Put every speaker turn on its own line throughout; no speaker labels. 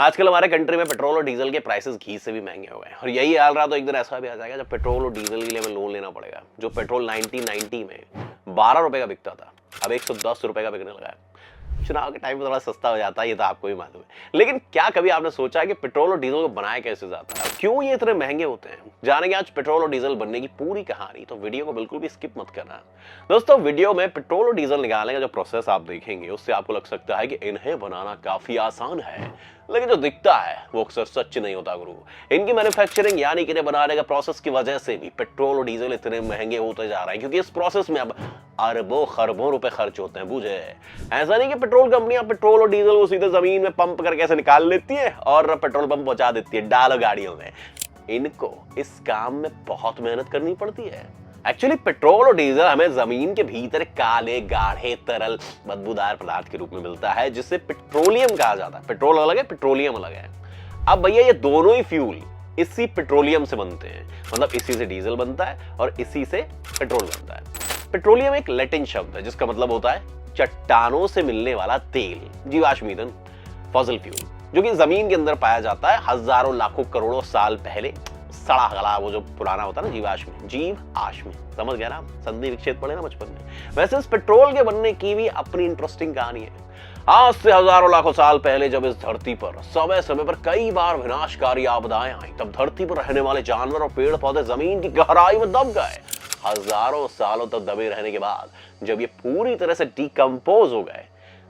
आजकल हमारे कंट्री में पेट्रोल और डीजल के प्राइसेस घी से भी महंगे हो गए और यही हाल रहा तो एक दिन ऐसा भी आ जाएगा जब पेट्रोल और डीजल के लिए हमें लोन लेना पड़ेगा। जो पेट्रोल 1990 में 12 रुपए का बिकता था अब 110 रुपए का बिकने लगा है। चुनाव के टाइम पे थोड़ा सस्ता हो जाता है, ये तो आपको भी मालूम है। लेकिन क्या कभी आपने सोचा है कि पेट्रोल और डीजल को बनाया कैसे जाता है, क्यों ये इतने महंगे होते हैं? जानेंगे आज पेट्रोल और डीजल बनने की पूरी कहानी, तो वीडियो को बिल्कुल भी स्किप मत करना। दोस्तों, वीडियो में पेट्रोल और डीजल निकालने का जो प्रोसेस आप देखेंगे उससे आपको लग सकता है कि इन्हें बनाना काफी आसान है, लेकिन जो दिखता है वो अक्सर सच नहीं होता गुरु। इनकी मैन्युफैक्चरिंग यानी कि इन्हें बनाने का प्रोसेस की वजह से भी पेट्रोल और डीजल इतने महंगे होते जा रहे हैं, क्योंकि इस प्रोसेस में अब अरबों खरबों रुपए खर्च होते हैं। बुझे? ऐसा नहीं कि पेट्रोल कंपनियां पेट्रोल और डीजल को सीधे जमीन में पंप करके ऐसे निकाल लेती है और पेट्रोल पंप पहुंचा देती है, डालो गाड़ियों में। इनको इस काम में बहुत मेहनत करनी पड़ती है। एक्चुअली पेट्रोल और डीजल हमें जमीन के भीतर काले गाढ़े तरल बदबूदार पदार्थ के रूप में मिलता है, जिसे पेट्रोलियम कहा जाता है। पेट्रोल अलग है, पेट्रोलियम अलग है। अब भैया ये दोनों ही फ्यूल इसी पेट्रोलियम से बनते हैं, मतलब इसी से डीजल बनता है और इसी से पेट्रोल बनता है। पेट्रोलियम एक लैटिन शब्द है जिसका मतलब होता है चट्टानों से मिलने वाला तेल, जीवाश्म ईंधन, फॉसिल फ्यूल, जो कि जमीन के अंदर पाया जाता है हजारों लाखों करोड़ों साल पहले। सड़ा गला वो जो पुराना होता है ना, जीव आश्म, समझ गया ना? संधि विच्छेद पढ़े ना बचपन में। वैसे इस पेट्रोल के बनने की भी अपनी इंटरेस्टिंग कहानी है। आज से हजारों लाखों साल पहले जब इस धरती पर समय समय पर कई बार विनाशकारी आपदाएं आई, तब धरती पर रहने वाले जानवर और पेड़ पौधे जमीन की गहराई में दब गए। हजारों सालों तक दबे रहने के बाद जब ये पूरी तरह से डिकम्पोज हो गए,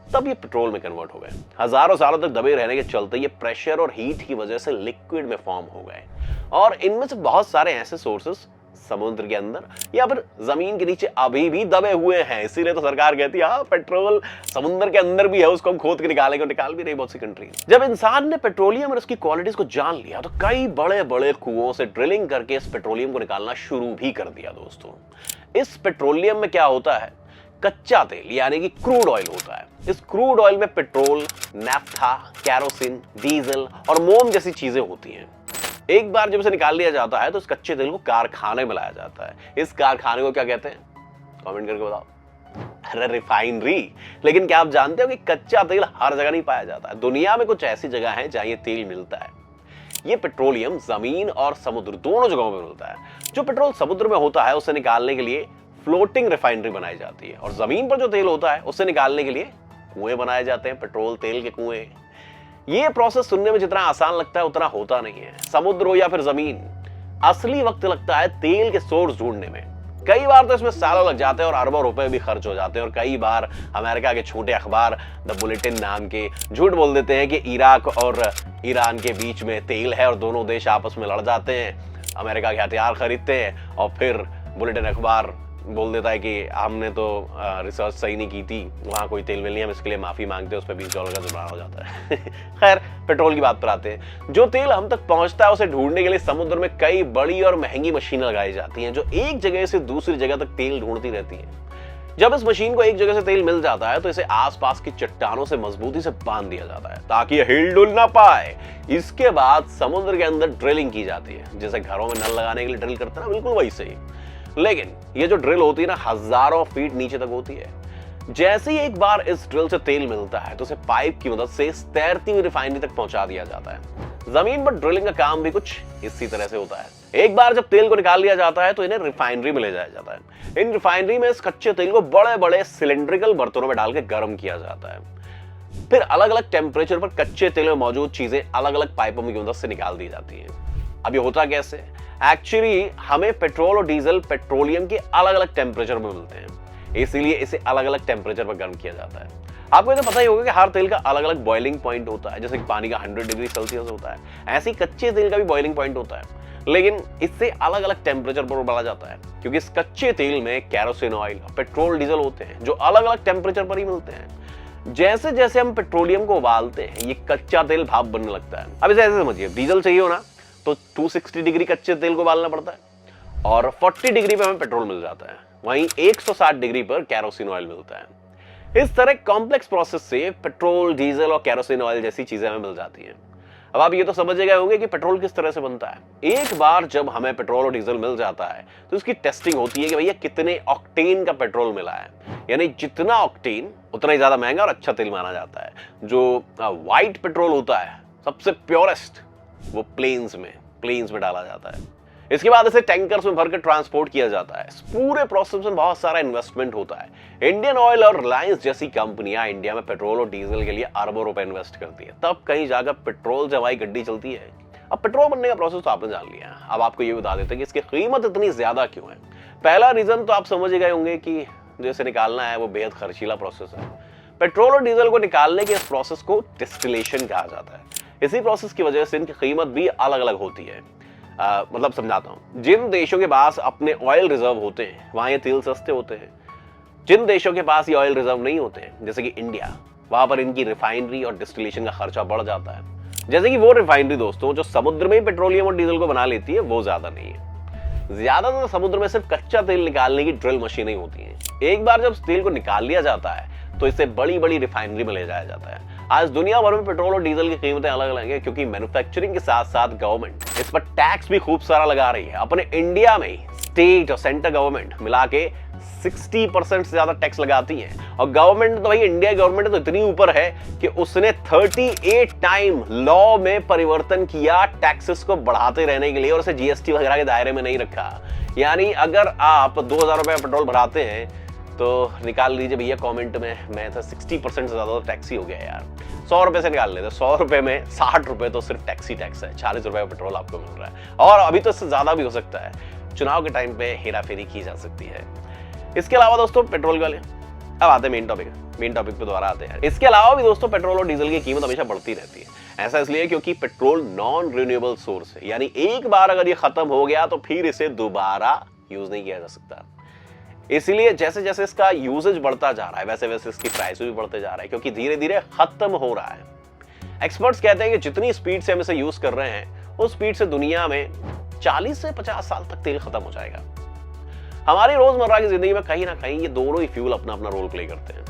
तब ये पेट्रोल में कन्वर्ट हो गए। हजारों सालों तक दबे रहने के चलते ये प्रेशर और हीट की वजह से लिक्विड में फॉर्म हो गए, और इनमें से बहुत सारे ऐसे सोर्सेस समुद्र के अंदर या फिर जमीन के नीचे अभी भी दबे हुए हैं। इसीलिए तो सरकार कहती है हाँ, पेट्रोल समुद्र के अंदर भी है, उसको हम खोद के निकालेंगे, निकाल भी रही बहुत सी कंट्री। जब इंसान ने पेट्रोलियम और उसकी क्वालिटीज को जान लिया तो कई बड़े बड़े कुओं से ड्रिलिंग करके इस पेट्रोलियम को निकालना शुरू भी कर दिया। दोस्तों, इस पेट्रोलियम में क्या होता है? कच्चा तेल यानी कि क्रूड ऑयल होता है। इस क्रूड ऑयल में पेट्रोल, नैफ्था, कैरोसिन, डीजल और मोम जैसी चीजें होती हैं। एक बार जब इसे निकाल लिया जाता है तो इस कच्चे तेल को कारखाने में लाया जाता है। इस कारखाने को क्या कहते हैं? कमेंट करके बताओ। अरे, रिफाइनरी। लेकिन क्या आप जानते हो कि कच्चा तेल हर जगह नहीं पाया जाता है। दुनिया में कुछ ऐसी जगह है जहां ये तेल मिलता है। ये पेट्रोलियम जमीन और समुद्र दोनों जगहों पर मिलता है। जो पेट्रोल समुद्र में होता है उसे निकालने के लिए फ्लोटिंग रिफाइनरी बनाई जाती है, और जमीन पर जो तेल होता है उसे निकालने के लिए कुएं बनाए जाते हैं, पेट्रोल तेल के कुएं। ये प्रोसेस सुनने में जितना आसान लगता है उतना होता नहीं है। समुद्र हो या फिर जमीन, असली वक्त लगता है तेल के सोर्स ढूंढने में। कई बार तो इसमें सालों लग जाते हैं और अरबों रुपए भी खर्च हो जाते हैं, और कई बार अमेरिका के छोटे अखबार द बुलेटिन नाम के झूठ बोल देते हैं कि इराक और ईरान के बीच में तेल है और दोनों देश आपस में लड़ जाते हैं, अमेरिका के हथियार खरीदते हैं, और फिर बुलेटिन अखबार बोल देता है कि हमने तो रिसर्च सही नहीं की थी, वहाँ कोई तेल मिल नहीं, हम इसके लिए माफी मांगते हैं, उस पर $20 का जुर्माना हो जाता है। खैर, पेट्रोल की बात पर आते हैं। जो तेल हम तक पहुंचता है उसे ढूंढने के लिए समुद्र में कई बड़ी और महंगी मशीनें लगाई जाती हैं, जो एक जगह से दूसरी जगह तक तेल ढूंढती रहती हैं। जब इस मशीन को एक जगह से तेल मिल जाता है तो इसे आसपास की चट्टानों से मजबूती से बांध दिया जाता है ताकि यह हिल डुल ना पाए। इसके बाद समुद्र के अंदर ड्रिलिंग की जाती है, जैसे घरों में नल लगाने के लिए ड्रिल करते हैं ना, बिल्कुल वैसे ही। लेकिन ये जो ड्रिल होती है ना, हजारों फीट नीचे तक होती है। जैसे ही एक बार इस ड्रिल से तेल मिलता है तो उसे पाइप की मदद से तैरती हुई रिफाइनरी तक पहुंचा दिया जाता है। जमीन पर ड्रिलिंग का काम भी कुछ इसी तरह से होता है। एक बार जब तेल को निकाल लिया जाता है तो इन्हें रिफाइनरी में ले जाया जाता है। इन रिफाइनरी में इस कच्चे तेल को बड़े बड़े सिलेंड्रिकल बर्तनों में डालकर गर्म किया जाता है। फिर अलग अलग टेम्परेचर पर कच्चे तेल में मौजूद चीजें अलग अलग पाइपों की मदद से निकाल दी जाती है। अब ये होता कैसे? एक्चुअली हमें पेट्रोल और डीजल पेट्रोलियम के अलग अलग टेम्परेचर में मिलते हैं, इसीलिए इसे अलग अलग टेम्परेचर पर गर्म किया जाता है। आपको तो पता ही होगा कि हर तेल का अलग अलग बॉइलिंग पॉइंट होता है, जैसे कि पानी का 100 डिग्री सेल्सियस होता है, ऐसे ही कच्चे तेल का भी बॉइलिंग पॉइंट होता है। लेकिन इससे अलग अलग टेम्परेचर पर बढ़ा जाता है, क्योंकि इस कच्चे तेल में कैरोसिन ऑयल, पेट्रोल, डीजल होते हैं जो अलग अलग टेम्परेचर पर ही मिलते हैं। जैसे जैसे हम पेट्रोलियम को उबालते हैं ये कच्चा तेल भाप बनने लगता है। अब इसे ऐसे समझिए, डीजल चाहिए हो ना तो 260 डिग्री कच्चे तेल को उबालना पड़ता है, और 40 डिग्री पे हमें पेट्रोल मिल जाता है। वहीं 160 डिग्री पर कैरोसिन ऑयल मिलता है। इस तरह कॉम्प्लेक्स प्रोसेस से पेट्रोल, डीजल और कैरोसिन ऑयल जैसी चीजें हमें मिल जाती हैं। अब आप ये तो समझ गए होंगे कि पेट्रोल किस तरह से बनता है। एक बार जब हमें पेट्रोल और डीजल मिल जाता है तो इसकी टेस्टिंग होती है कि भैया कितने ऑक्टेन का पेट्रोल मिला है, यानी जितना ऑक्टेन उतना ही ज्यादा महंगा और अच्छा तेल माना जाता है। जो व्हाइट पेट्रोल होता है सबसे प्योरेस्ट वो प्लेन्स में डाला जाता है। इसके बाद इसे टैंकर्स में भरकर ट्रांसपोर्ट किया जाता है। इस पूरे प्रोसेस में बहुत सारा इन्वेस्टमेंट होता है। इंडियन ऑयल और रिलायंस जैसी कंपनियां इंडिया में पेट्रोल और डीजल के लिए अरबों रुपए इन्वेस्ट करती है, तब कहीं जाकर पेट्रोल से हमारी गड्डी चलती है। अब पेट्रोल बनने का प्रोसेस तो आपने जान लिया, अब आपको ये बता देते हैं कि इसकी कीमत इतनी ज्यादा क्यों है। पहला रीजन तो आप समझ गए होंगे कि जैसे निकालना है वो बेहद खर्चीला प्रोसेस है। पेट्रोल और डीजल को निकालने के इस प्रोसेस को डिस्टिलेशन कहा जाता है। इसी प्रोसेस की वजह से इनकी कीमत भी अलग अलग होती है। मतलब समझाता हूं, जिन देशों के पास अपने ऑयल रिजर्व होते हैं वहां ये तेल सस्ते होते हैं। जिन देशों के पास ये ऑयल रिजर्व नहीं होते हैं, जैसे कि इंडिया, वहां पर इनकी रिफाइनरी और डिस्टिलेशन का खर्चा बढ़ जाता है। जैसे कि वो रिफाइनरी दोस्तों जो समुद्र में ही पेट्रोलियम और डीजल को बना लेती है, वो ज्यादा नहीं है। ज्यादातर समुद्र में सिर्फ कच्चा तेल निकालने की ड्रिल मशीनें होती हैं। एक बार जब तेल को निकाल लिया जाता है तो इसे बड़ी बड़ी रिफाइनरी में ले जाया जाता है। आज दुनिया भर में पेट्रोल और डीजल की कीमतें अलग अलग हैं, क्योंकि मैन्युफैक्चरिंग के साथ साथ गवर्नमेंट इस पर टैक्स भी खूब सारा लगा रही है। अपने इंडिया में स्टेट और सेंट्रल गवर्नमेंट मिला के 60% से ज्यादा टैक्स लगाती है। और गवर्नमेंट तो भाई इंडिया गवर्नमेंट तो इतनी ऊपर है कि उसने 38 टाइम लॉ में परिवर्तन किया टैक्सेस को बढ़ाते रहने के लिए, और उसे जीएसटी वगैरह के दायरे में नहीं रखा। यानी अगर आप 2000 रुपए पेट्रोल भराते हैं तो निकाल लीजिए भैया कमेंट में, मैं था 60% से ज्यादा तो टैक्स ही हो गया यार। 100 रुपए से निकाल लेते, 100 रुपए में 60 रुपए तो सिर्फ टैक्स ही टैक्स है। 40 रुपए का पेट्रोल आपको मिल रहा है, और अभी तो इससे ज्यादा भी हो सकता है। चुनाव के टाइम पे हेरा फेरी की जा सकती है। इसके अलावा दोस्तों पेट्रोल वाले, अब आते हैं मेन टॉपिक पे दोबारा आते हैं। इसके अलावा भी दोस्तों पेट्रोल और डीजल की कीमत हमेशा बढ़ती रहती है। ऐसा इसलिए क्योंकि पेट्रोल नॉन रिन्यूएबल सोर्स है, यानी एक बार अगर ये खत्म हो गया तो फिर इसे दोबारा यूज नहीं किया जा सकता। इसलिए जैसे जैसे इसका यूजेज बढ़ता जा रहा है वैसे वैसे इसकी प्राइस भी बढ़ते जा रहा है, क्योंकि धीरे धीरे खत्म हो रहा है। एक्सपर्ट्स कहते हैं कि जितनी स्पीड से हम इसे यूज कर रहे हैं उस स्पीड से दुनिया में 40 से 50 साल तक तेल खत्म हो जाएगा। हमारी रोजमर्रा की जिंदगी में कहीं ना कहीं ये दोनों ही फ्यूल अपना अपना रोल प्ले करते हैं।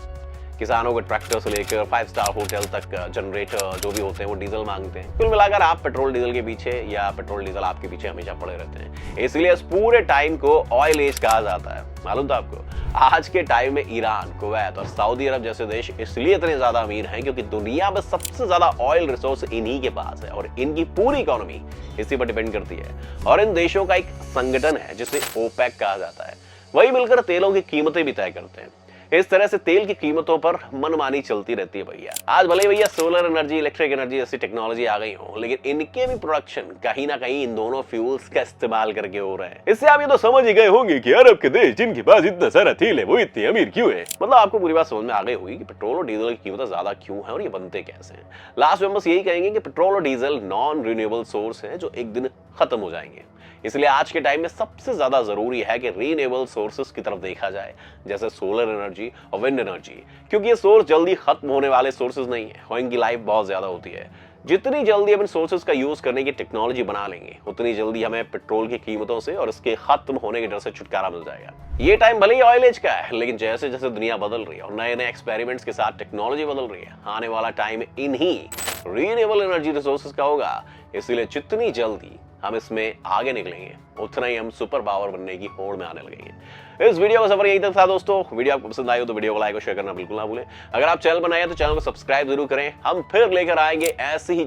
किसानों के ट्रैक्टर से लेकर 5 स्टार होटल तक जनरेटर जो भी होते हैं वो डीजल मांगते हैं। कुल मिलाकर आप पेट्रोल डीजल के पीछे या पेट्रोल डीजल आपके पीछे हमेशा पड़े रहते हैं। इसलिए इस पूरे टाइम को ऑयल एज कहा जाता है। मालूम था आपको? आज के टाइम में ईरान, कुवैत और सऊदी अरब जैसे देश इसलिए इतने ज्यादा अमीर हैं क्योंकि दुनिया में सबसे ज्यादा ऑयल रिसोर्स इन्हीं के पास है, और इनकी पूरी इकोनॉमी इसी पर डिपेंड करती है। और इन देशों का एक संगठन है जिसे ओपेक कहा जाता है, वही मिलकर तेलों की कीमतें भी तय करते हैं। इस तरह से तेल की कीमतों पर मनमानी चलती रहती है भैया। आज भले भैया सोलर एनर्जी, इलेक्ट्रिक एनर्जी जैसी टेक्नोलॉजी आ गई हो, लेकिन इनके भी प्रोडक्शन कहीं ना कहीं इन दोनों फ्यूल्स का इस्तेमाल करके हो रहे हैं। इससे आप ये तो समझ ही गए होंगे कि अरब के देश जिनके पास इतना सारा तेल है वो इतने अमीर क्यों है। मतलब आपको पूरी बात समझ में आ गई होगी कि पेट्रोल और डीजल की कीमतें ज्यादा क्यों है और ये बनते कैसे हैं। लास्ट में बस यही कहेंगे कि पेट्रोल और डीजल नॉन रिन्यूएबल सोर्स है जो एक दिन खत्म हो जाएंगे। इसलिए आज के टाइम में सबसे ज्यादा जरूरी है कि रीन्यूएबल सोर्सेस की तरफ देखा जाए, जैसे सोलर एनर्जी और विंड एनर्जी, क्योंकि ये सोर्स जल्दी खत्म होने वाले सोर्सेज नहीं है और इनकी लाइफ बहुत ज्यादा होती है। जितनी जल्दी हम इन सोर्सेज का यूज करने की टेक्नोलॉजी बना लेंगे उतनी जल्दी हमें पेट्रोल की कीमतों से और इसके खत्म होने के डर से छुटकारा मिल जाएगा। ये टाइम भले ही ऑयल एज का है, लेकिन जैसे जैसे दुनिया बदल रही है और नए नए एक्सपेरिमेंट्स के साथ टेक्नोलॉजी बदल रही है, आने वाला टाइम इन्हीं रीन्यूएबल एनर्जी रिसोर्सेज का होगा। इसलिए जितनी जल्दी हम इसमें आगे निकलेंगे उतना ही हम सुपर पावर बनने की होड़ में आने लगेंगे। इस वीडियो का सफर यहीं तक था दोस्तों। वीडियो आपको पसंद आई हो तो वीडियो को लाइक और शेयर करना बिल्कुल ना भूलें। अगर आप चैनल बनाए तो चैनल को सब्सक्राइब जरूर करें। हम फिर लेकर आएंगे ऐसी ही